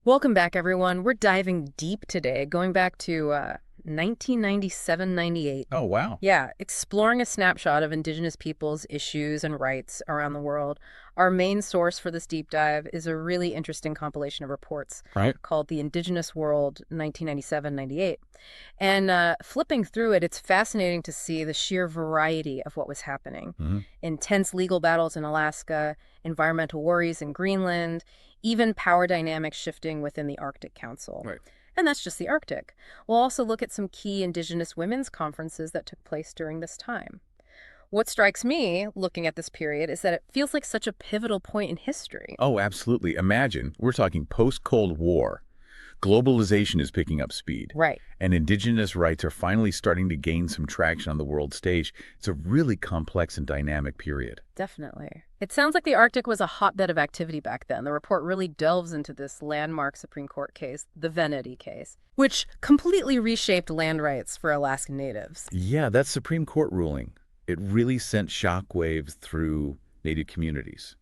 Welcome back, everyone. We're diving deep today, going back to 1997-98. Oh, wow. Yeah, exploring a snapshot of Indigenous peoples' issues and rights around the world. Our main source for this deep dive is a really interesting compilation of reports Right. called the Indigenous World 1997-98. And flipping through it, it's fascinating to see the sheer variety of what was happening. Hmm. Intense legal battles in Alaska, environmental worries in Greenland, even power dynamics shifting within the Arctic Council. Right. And that's just the Arctic. We'll also look at some key Indigenous women's conferences that took place during this time. What strikes me, looking at this period, is that it feels like such a pivotal point in history. Oh, absolutely. Imagine, we're talking post-Cold War. Globalization is picking up speed, Right. and indigenous rights are finally starting to gain some traction on the world stage. It's a really complex and dynamic period. Definitely. It sounds like the Arctic was a hotbed of activity back then. The report really delves into this landmark Supreme Court case, the Veneti case, which completely reshaped land rights for Alaskan natives. Yeah, that Supreme Court ruling, it really sent shockwaves through Native communities.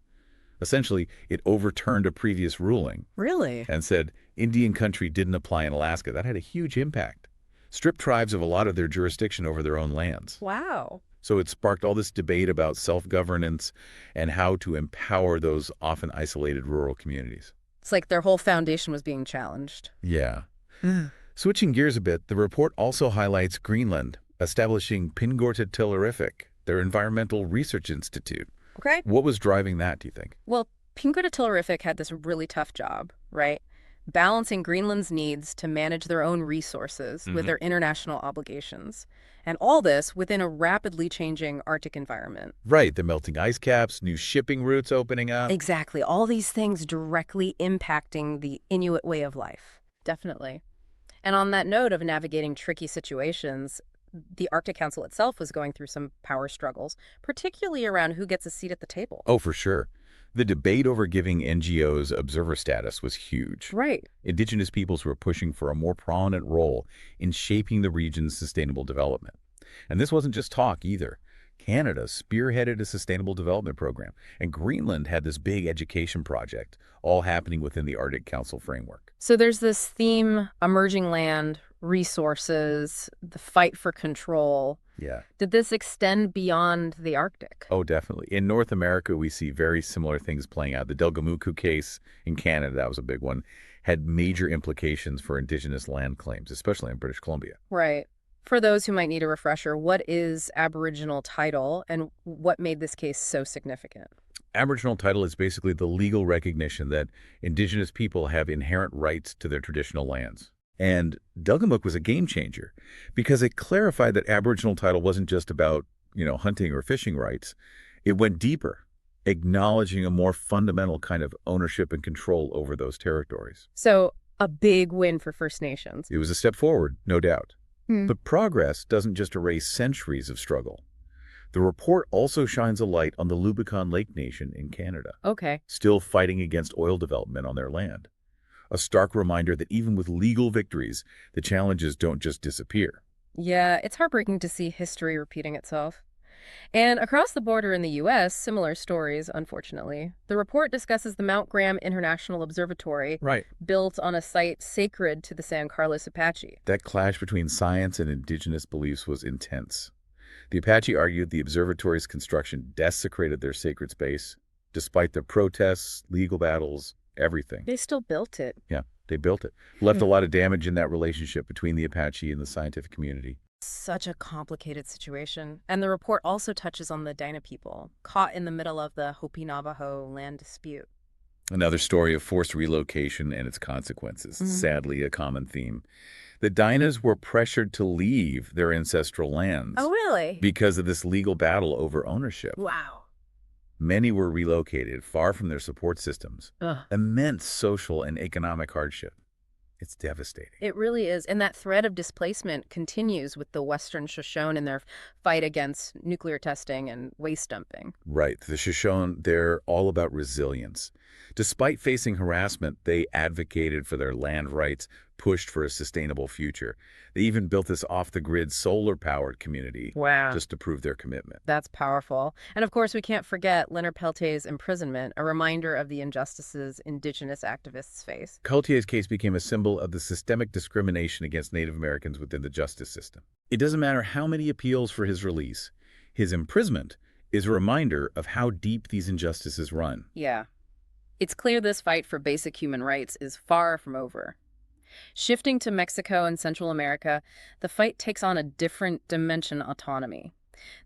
Essentially, it overturned a previous ruling Really? and said Indian country didn't apply in Alaska. That had a huge impact. Stripped tribes of a lot of their jurisdiction over their own lands. Wow. So it sparked all this debate about self-governance and how to empower those often isolated rural communities. It's like their whole foundation was being challenged. Yeah. Switching gears a bit, the report also highlights Greenland, establishing Pingorta their environmental research institute. Okay. What was driving that, do you think? Well, Pingorta had this really tough job, right? Balancing Greenland's needs to manage their own resources with their international obligations. And all this within a rapidly changing Arctic environment. Right, the melting ice caps, new shipping routes opening up. Exactly. All these things directly impacting the Inuit way of life. Definitely. And on that note of navigating tricky situations, the Arctic Council itself was going through some power struggles, particularly around who gets a seat at the table. Oh, for sure. The debate over giving NGOs observer status was huge. Right. Indigenous peoples were pushing for a more prominent role in shaping the region's sustainable development. And this wasn't just talk either. Canada spearheaded a sustainable development program, and Greenland had this big education project, all happening within the Arctic Council framework. So there's this theme, emerging land, resources, the fight for control. Yeah. Did this extend beyond the Arctic? Oh, definitely. In North America, we see very similar things playing out. The Delgamuukw case in Canada, that was a big one, had major implications for Indigenous land claims, especially in British Columbia. Right. For those who might need a refresher, what is Aboriginal title and what made this case so significant? Aboriginal title is basically the legal recognition that Indigenous people have inherent rights to their traditional lands. And Delgamuukw was a game changer because it clarified that Aboriginal title wasn't just about, hunting or fishing rights. It went deeper, acknowledging a more fundamental kind of ownership and control over those territories. So a big win for First Nations. It was a step forward, no doubt. Hmm. But progress doesn't just erase centuries of struggle. The report also shines a light on the Lubicon Lake Nation in Canada, Okay. still fighting against oil development on their land. A stark reminder that even with legal victories, the challenges don't just disappear. Yeah, it's heartbreaking to see history repeating itself. And across the border in the U.S., similar stories, unfortunately. The report discusses the Mount Graham International Observatory, Right. built on a site sacred to the San Carlos Apache. That clash between science and indigenous beliefs was intense. The Apache argued the observatory's construction desecrated their sacred space, despite the protests, legal battles, everything. They still built it. Yeah, they built it. Left a lot of damage in that relationship between the Apache and the scientific community. Such a complicated situation. And the report also touches on the Dinah people, caught in the middle of the Hopi-Navajo land dispute. Another story of forced relocation and its consequences, sadly a common theme. The Dinahs were pressured to leave their ancestral lands Really? because of this legal battle over ownership. Wow. Many were relocated far from their support systems. Ugh. Immense social and economic hardship. It's devastating. It really is. And that thread of displacement continues with the Western Shoshone in their fight against nuclear testing and waste dumping. Right. The Shoshone, they're all about resilience. Despite facing harassment, they advocated for their land rights, pushed for a sustainable future. They even built this off-the-grid solar-powered community Wow. just to prove their commitment. That's powerful. And of course, we can't forget Leonard Peltier's imprisonment, a reminder of the injustices Indigenous activists face. Peltier's case became a symbol of the systemic discrimination against Native Americans within the justice system. It doesn't matter how many appeals for his release, his imprisonment is a reminder of how deep these injustices run. Yeah. It's clear this fight for basic human rights is far from over. Shifting to Mexico and Central America, the fight takes on a different dimension: autonomy.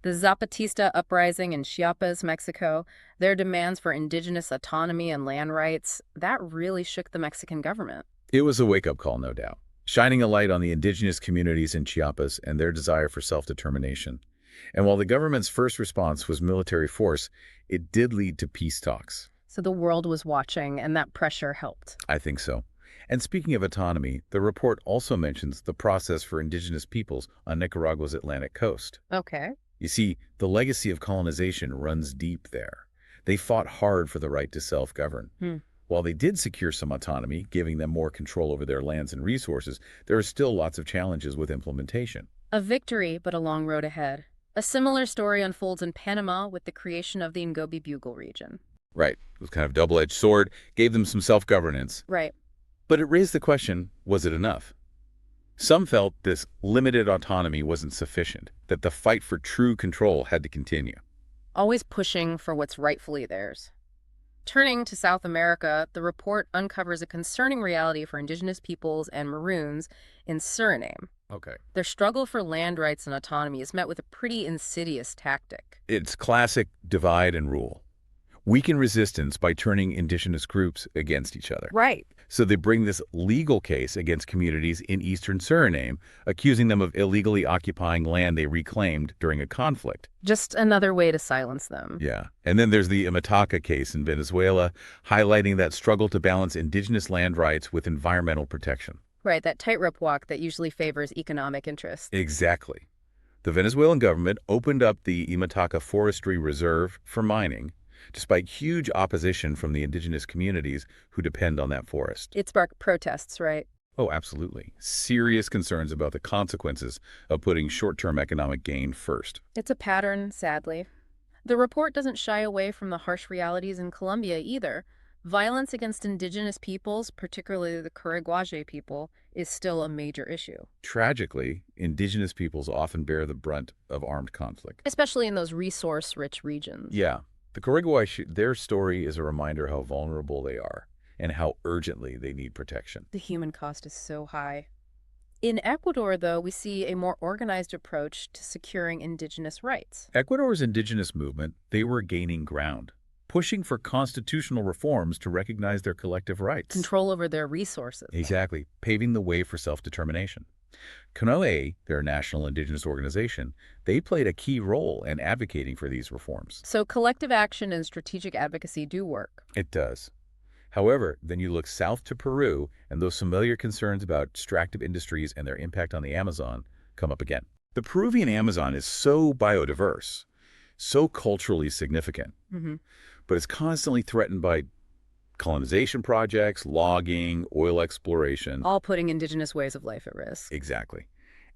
The Zapatista uprising in Chiapas, Mexico, their demands for indigenous autonomy and land rights, that really shook the Mexican government. It was a wake-up call, no doubt, shining a light on the indigenous communities in Chiapas and their desire for self-determination. And while the government's first response was military force, it did lead to peace talks. So the world was watching, and that pressure helped. I think so. And speaking of autonomy, the report also mentions the process for indigenous peoples on Nicaragua's Atlantic coast. Okay. You see, the legacy of colonization runs deep there. They fought hard for the right to self-govern. While they did secure some autonomy, giving them more control over their lands and resources, there are still lots of challenges with implementation. A victory, but a long road ahead. A similar story unfolds in Panama with the creation of the Ngobi Bugle region. Right. It was kind of a double-edged sword, gave them some self-governance. Right. But it raised the question, was it enough? Some felt this limited autonomy wasn't sufficient, that the fight for true control had to continue. Always pushing for what's rightfully theirs. Turning to South America, the report uncovers a concerning reality for indigenous peoples and Maroons in Suriname. Okay. Their struggle for land rights and autonomy is met with a pretty insidious tactic. It's classic divide and rule. Weaken resistance by turning indigenous groups against each other. Right. So they bring this legal case against communities in eastern Suriname, accusing them of illegally occupying land they reclaimed during a conflict. Just another way to silence them. Yeah. And then there's the Imataca case in Venezuela, highlighting that struggle to balance indigenous land rights with environmental protection. Right, that tightrope walk that usually favors economic interests. Exactly. The Venezuelan government opened up the Imataca Forestry Reserve for mining, despite huge opposition from the indigenous communities who depend on that forest. It sparked protests, right? Oh, absolutely. Serious concerns about the consequences of putting short-term economic gain first. It's a pattern, sadly. The report doesn't shy away from the harsh realities in Colombia either. Violence against indigenous peoples, particularly the Carigüaje people, is still a major issue. Tragically, indigenous peoples often bear the brunt of armed conflict. Especially in those resource-rich regions. Yeah. The Carigüaje, their story is a reminder how vulnerable they are and how urgently they need protection. The human cost is so high. In Ecuador, though, we see a more organized approach to securing indigenous rights. Ecuador's indigenous movement, they were gaining ground, pushing for constitutional reforms to recognize their collective rights. Control over their resources. Exactly, paving the way for self-determination. CONOE, their national indigenous organization, they played a key role in advocating for these reforms. So collective action and strategic advocacy do work. It does. However, then you look south to Peru, and those familiar concerns about extractive industries and their impact on the Amazon come up again. The Peruvian Amazon is so biodiverse, so culturally significant, but it's constantly threatened by colonization projects, logging, oil exploration. All putting indigenous ways of life at risk. Exactly.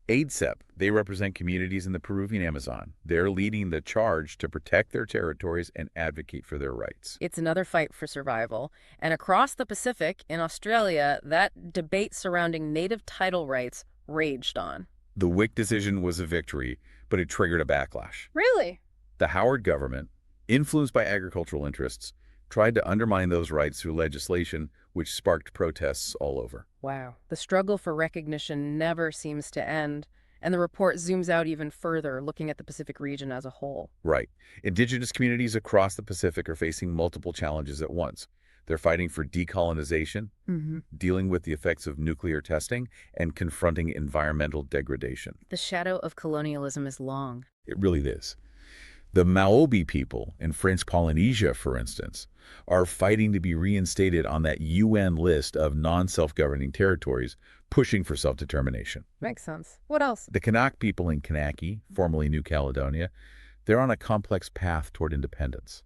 AIDSEP, they represent communities in the Peruvian Amazon. They're leading the charge to protect their territories and advocate for their rights. It's another fight for survival. And across the Pacific, in Australia, that debate surrounding native title rights raged on. The WIC decision was a victory, but it triggered a backlash. Really? The Howard government, influenced by agricultural interests, tried to undermine those rights through legislation, which sparked protests all over. Wow. The struggle for recognition never seems to end, and the report zooms out even further, looking at the Pacific region as a whole. Right. Indigenous communities across the Pacific are facing multiple challenges at once. They're fighting for decolonization, dealing with the effects of nuclear testing, and confronting environmental degradation. The shadow of colonialism is long. It really is. The Maobi people in French Polynesia, for instance, are fighting to be reinstated on that UN list of non-self-governing territories, pushing for self-determination. Makes sense. What else? The Kanak people in Kanaki, formerly New Caledonia, they're on a complex path toward independence.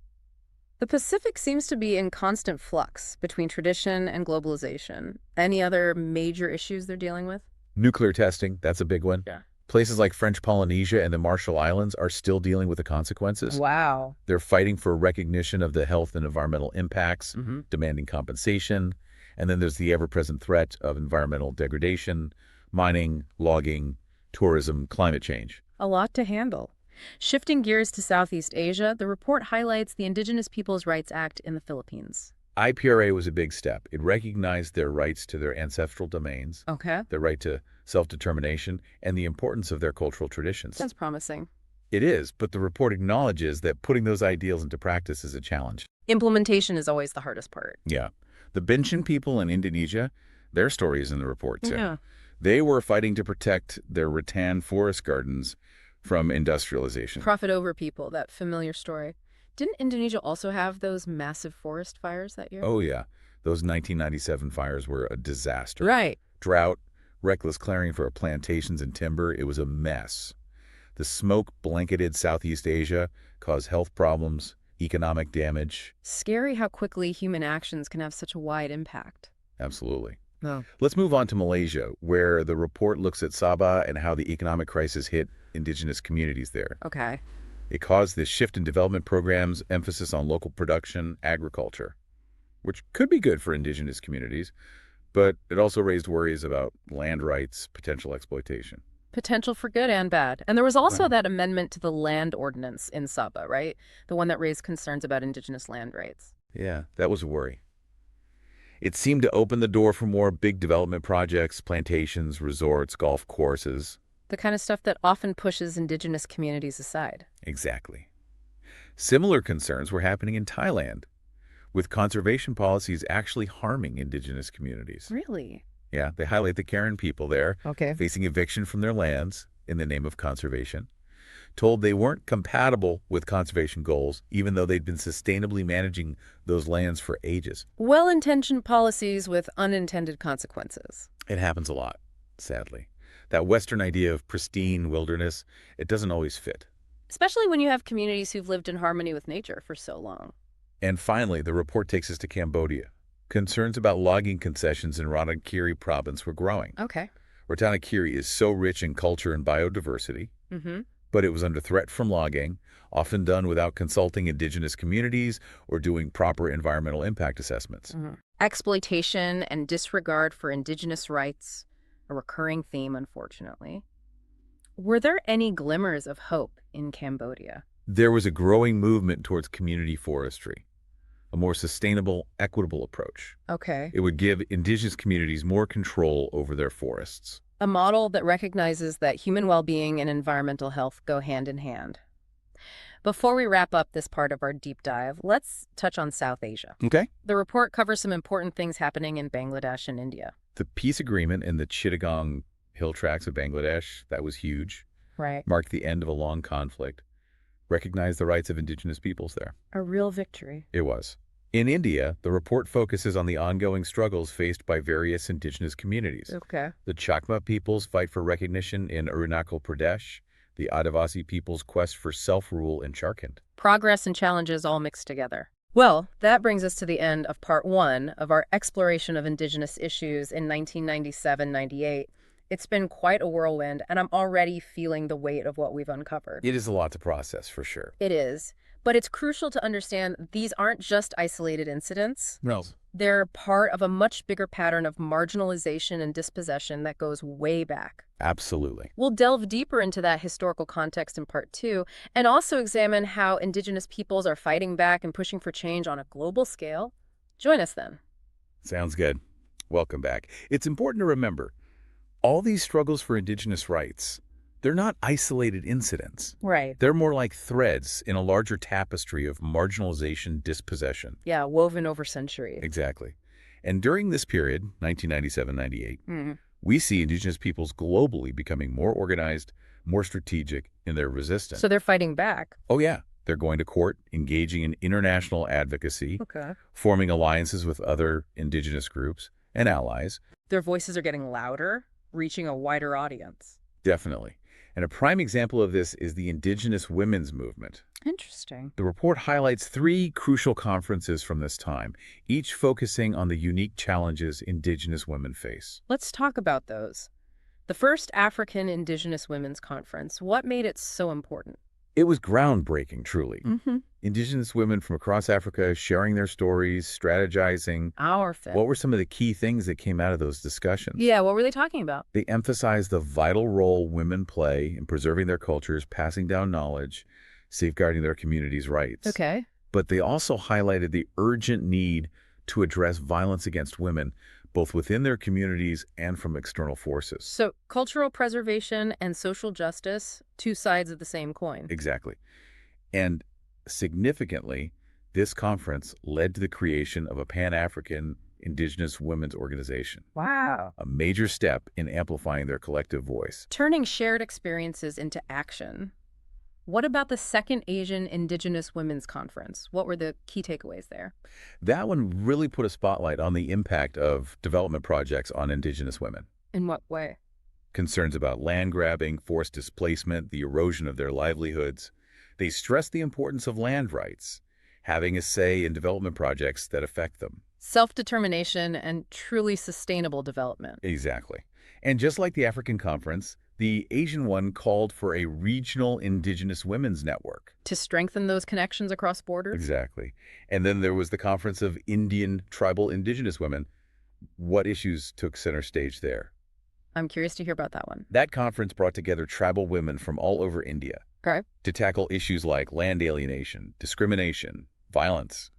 The Pacific seems to be in constant flux between tradition and globalization. Any other major issues they're dealing with? Nuclear testing, that's a big one. Yeah. Places like French Polynesia and the Marshall Islands are still dealing with the consequences. Wow. They're fighting for recognition of the health and environmental impacts, Hmm. demanding compensation, and then there's the ever-present threat of environmental degradation, mining, logging, tourism, climate change. A lot to handle. Shifting gears to Southeast Asia, the report highlights the Indigenous Peoples' Rights Act in the Philippines. IPRA was a big step. It recognized their rights to their ancestral domains, Okay. their right to self-determination, and the importance of their cultural traditions. That's promising. It is, but the report acknowledges that putting those ideals into practice is a challenge. Implementation is always the hardest part. Yeah. The Binchen people in Indonesia, their story is in the report, too. Yeah. They were fighting to protect their rattan forest gardens from industrialization. Profit over people, that familiar story. Didn't Indonesia also have those massive forest fires that year? Oh, yeah. Those 1997 fires were a disaster. Right. Drought, reckless clearing for plantations and timber, it was a mess. The smoke blanketed Southeast Asia, caused health problems, economic damage. Scary how quickly human actions can have such a wide impact. Absolutely. No. Let's move on to Malaysia, where the report looks at Sabah and how the economic crisis hit indigenous communities there. Okay. It caused this shift in development programs, emphasis on local production, agriculture, which could be good for indigenous communities, but it also raised worries about land rights, potential exploitation. Potential for good and bad. And there was also Right. that amendment to the land ordinance in Sabah, right? The one that raised concerns about indigenous land rights. Yeah, that was a worry. It seemed to open the door for more big development projects, plantations, resorts, golf courses. The kind of stuff that often pushes indigenous communities aside. Exactly. Similar concerns were happening in Thailand, with conservation policies actually harming indigenous communities. Really? Yeah, they highlight the Karen people there, Okay. facing eviction from their lands in the name of conservation, told they weren't compatible with conservation goals, even though they'd been sustainably managing those lands for ages. Well-intentioned policies with unintended consequences. It happens a lot, sadly. That Western idea of pristine wilderness, it doesn't always fit. Especially when you have communities who've lived in harmony with nature for so long. And finally, the report takes us to Cambodia. Concerns about logging concessions in Ranakiri province were growing. Okay. Ranakiri is so rich in culture and biodiversity, Mm-hmm. but it was under threat from logging, often done without consulting indigenous communities or doing proper environmental impact assessments. Mm-hmm. Exploitation and disregard for indigenous rights, a recurring theme, unfortunately. Were there any glimmers of hope in Cambodia? There was a growing movement towards community forestry, a more sustainable, equitable approach. Okay. It would give indigenous communities more control over their forests. A model that recognizes that human well-being and environmental health go hand in hand. Before we wrap up this part of our deep dive, let's touch on South Asia. Okay. The report covers some important things happening in Bangladesh and India. The peace agreement in the Chittagong hill tracts of Bangladesh, that was huge, Right. marked the end of a long conflict, recognized the rights of indigenous peoples there. A real victory. It was. In India, the report focuses on the ongoing struggles faced by various indigenous communities. Okay. The Chakma peoples fight for recognition in Arunachal Pradesh, the Adivasi people's quest for self-rule in Jharkhand. Progress and challenges all mixed together. Well, that brings us to the end of part one of our exploration of indigenous issues in 1997-98. It's been quite a whirlwind, and I'm already feeling the weight of what we've uncovered. It is a lot to process, for sure. It is. But it's crucial to understand these aren't just isolated incidents. No. They're part of a much bigger pattern of marginalization and dispossession that goes way back. Absolutely. We'll delve deeper into that historical context in part two, and also examine how indigenous peoples are fighting back and pushing for change on a global scale. Join us then. Sounds good. Welcome back. It's important to remember, all these struggles for indigenous rights, they're not isolated incidents. Right. They're more like threads in a larger tapestry of marginalization, dispossession. Yeah, woven over centuries. Exactly. And during this period, 1997-98, we see indigenous peoples globally becoming more organized, more strategic in their resistance. So they're fighting back. Oh, yeah. They're going to court, engaging in international advocacy, Okay. forming alliances with other indigenous groups and allies. Their voices are getting louder, reaching a wider audience. Definitely. And a prime example of this is the Indigenous women's movement. Interesting. The report highlights three crucial conferences from this time, each focusing on the unique challenges Indigenous women face. Let's talk about those. The first African Indigenous Women's Conference, what made it so important? It was groundbreaking, truly. Mm-hmm. Indigenous women from across Africa sharing their stories, strategizing. Our fit. What were some of the key things that came out of those discussions? Yeah, what were they talking about? They emphasized the vital role women play in preserving their cultures, passing down knowledge, safeguarding their communities' rights. Okay. But they also highlighted the urgent need to address violence against women, both within their communities and from external forces. So cultural preservation and social justice, two sides of the same coin. Exactly. And significantly, this conference led to the creation of a Pan-African Indigenous Women's Organization, Wow. a major step in amplifying their collective voice. Turning shared experiences into action. What about the second Asian Indigenous Women's Conference? What were the key takeaways there? That one really put a spotlight on the impact of development projects on Indigenous women. In what way? Concerns about land grabbing, forced displacement, the erosion of their livelihoods. They stressed the importance of land rights, having a say in development projects that affect them. Self-determination and truly sustainable development. Exactly. And just like the African conference, the Asian one called for a regional Indigenous women's network. To strengthen those connections across borders? Exactly. And then there was the Conference of Indian Tribal Indigenous Women. What issues took center stage there? I'm curious to hear about that one. That conference brought together tribal women from all over India Okay. to tackle issues like land alienation, discrimination, violence.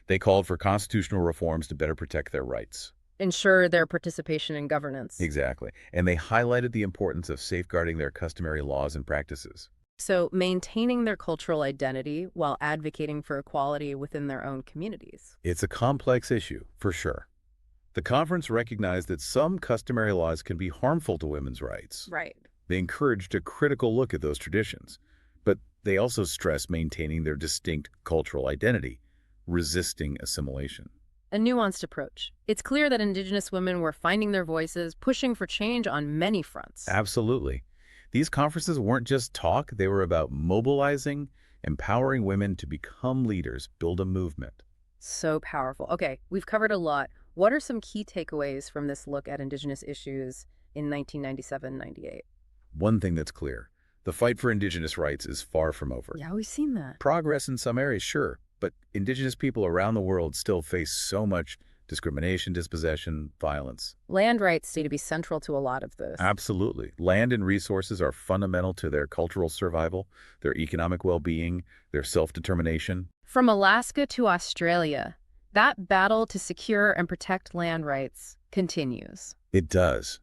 They called for constitutional reforms to better protect their rights. Ensure their participation in governance. Exactly. And they highlighted the importance of safeguarding their customary laws and practices. So maintaining their cultural identity while advocating for equality within their own communities. It's a complex issue, for sure. The conference recognized that some customary laws can be harmful to women's rights. Right. They encouraged a critical look at those traditions, but they also stressed maintaining their distinct cultural identity, resisting assimilation. A nuanced approach. It's clear that Indigenous women were finding their voices, pushing for change on many fronts. Absolutely. These conferences weren't just talk, they were about mobilizing, empowering women to become leaders, build a movement. So powerful. Okay, we've covered a lot. What are some key takeaways from this look at Indigenous issues in 1997-98? One thing that's clear, the fight for Indigenous rights is far from over. Yeah, we've seen that. Progress in some areas, sure, but Indigenous people around the world still face so much discrimination, dispossession, violence. Land rights seem to be central to a lot of this. Absolutely. Land and resources are fundamental to their cultural survival, their economic well-being, their self-determination. From Alaska to Australia, that battle to secure and protect land rights continues. It does.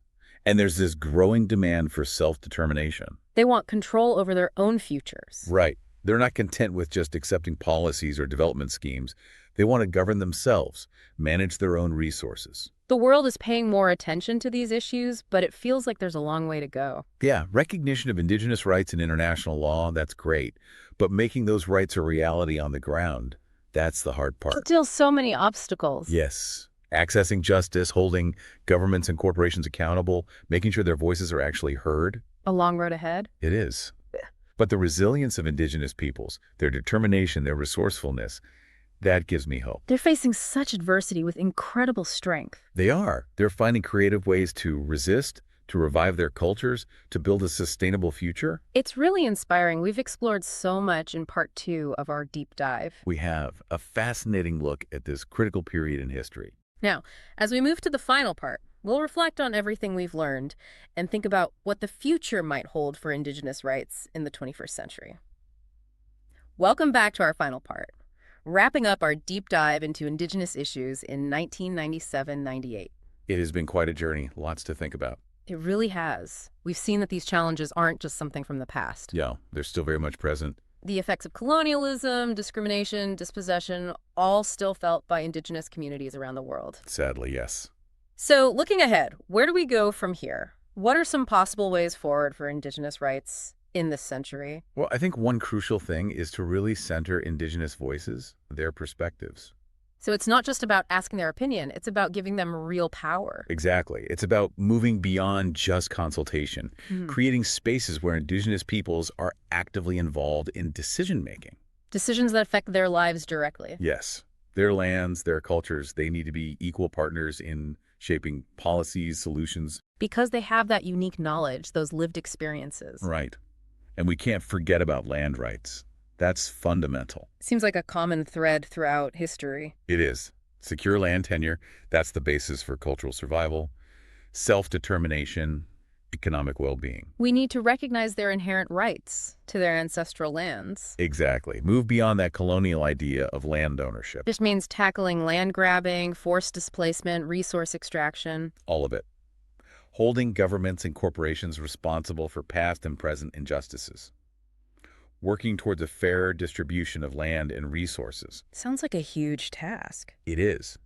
And there's this growing demand for self-determination. They want control over their own futures. Right. They're not content with just accepting policies or development schemes. They want to govern themselves, manage their own resources. The world is paying more attention to these issues, but it feels like there's a long way to go. Yeah, recognition of Indigenous rights in international law, that's great. But making those rights a reality on the ground, that's the hard part. Still so many obstacles. Yes. Accessing justice, holding governments and corporations accountable, making sure their voices are actually heard. A long road ahead. It is. But the resilience of Indigenous peoples, their determination, their resourcefulness, that gives me hope. They're facing such adversity with incredible strength. They are. They're finding creative ways to resist, to revive their cultures, to build a sustainable future. It's really inspiring. We've explored so much in part 2 of our deep dive. We have a fascinating look at this critical period in history. Now, as we move to the final part, we'll reflect on everything we've learned and think about what the future might hold for Indigenous rights in the 21st century. Welcome back to our final part, wrapping up our deep dive into Indigenous issues in 1997-98. It has been quite a journey, lots to think about. It really has. We've seen that these challenges aren't just something from the past. Yeah, they're still very much present. The effects of colonialism, discrimination, dispossession, all still felt by Indigenous communities around the world. Sadly, yes. So, looking ahead, where do we go from here? What are some possible ways forward for Indigenous rights in this century? Well, I think one crucial thing is to really center Indigenous voices, their perspectives. So it's not just about asking their opinion, it's about giving them real power. Exactly. It's about moving beyond just consultation, Mhm. creating spaces where Indigenous peoples are actively involved in decision-making. Decisions that affect their lives directly. Yes, their lands, their cultures, they need to be equal partners in shaping policies, solutions. Because they have that unique knowledge, those lived experiences. Right. And we can't forget about land rights. That's fundamental. Seems like a common thread throughout history. It is. Secure land tenure, that's the basis for cultural survival, self-determination, economic well-being. We need to recognize their inherent rights to their ancestral lands. Exactly. Move beyond that colonial idea of land ownership. This means tackling land grabbing, forced displacement, resource extraction. All of it. Holding governments and corporations responsible for past and present injustices. Working towards a fair distribution of land and resources. Sounds like a huge task. It is.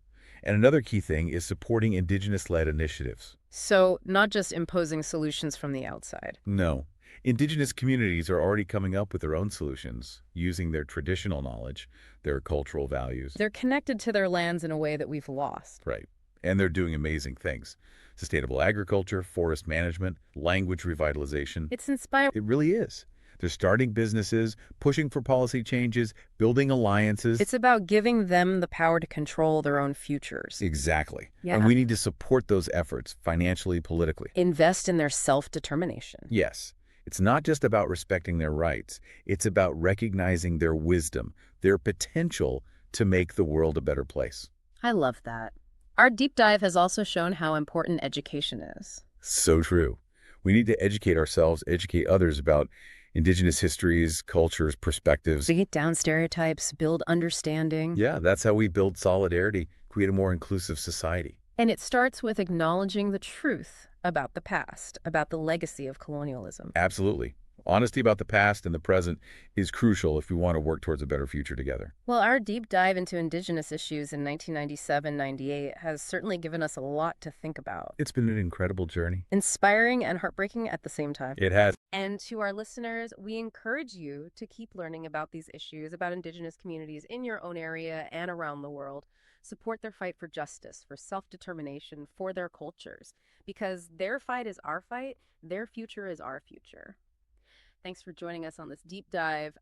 And another key thing is supporting Indigenous-led initiatives. So, not just imposing solutions from the outside. No. Indigenous communities are already coming up with their own solutions, using their traditional knowledge, their cultural values. They're connected to their lands in a way that we've lost. Right. And they're doing amazing things. Sustainable agriculture, forest management, language revitalization. It's inspiring. It really is. They're starting businesses, pushing for policy changes, building alliances. It's about giving them the power to control their own futures. Exactly. Yeah. And we need to support those efforts financially, politically. Invest in their self-determination. Yes. It's not just about respecting their rights. It's about recognizing their wisdom, their potential to make the world a better place. I love that. Our deep dive has also shown how important education is. So true. We need to educate ourselves, educate others about Indigenous histories, cultures, perspectives. Break down stereotypes, build understanding. Yeah, that's how we build solidarity, create a more inclusive society. And it starts with acknowledging the truth about the past, about the legacy of colonialism. Absolutely. Honesty about the past and the present is crucial if we want to work towards a better future together. Well, our deep dive into Indigenous issues in 1997-98 has certainly given us a lot to think about. It's been an incredible journey. Inspiring and heartbreaking at the same time. It has. And to our listeners, we encourage you to keep learning about these issues, about Indigenous communities in your own area and around the world. Support their fight for justice, for self-determination, for their cultures. Because their fight is our fight, their future is our future. Thanks for joining us on this deep dive.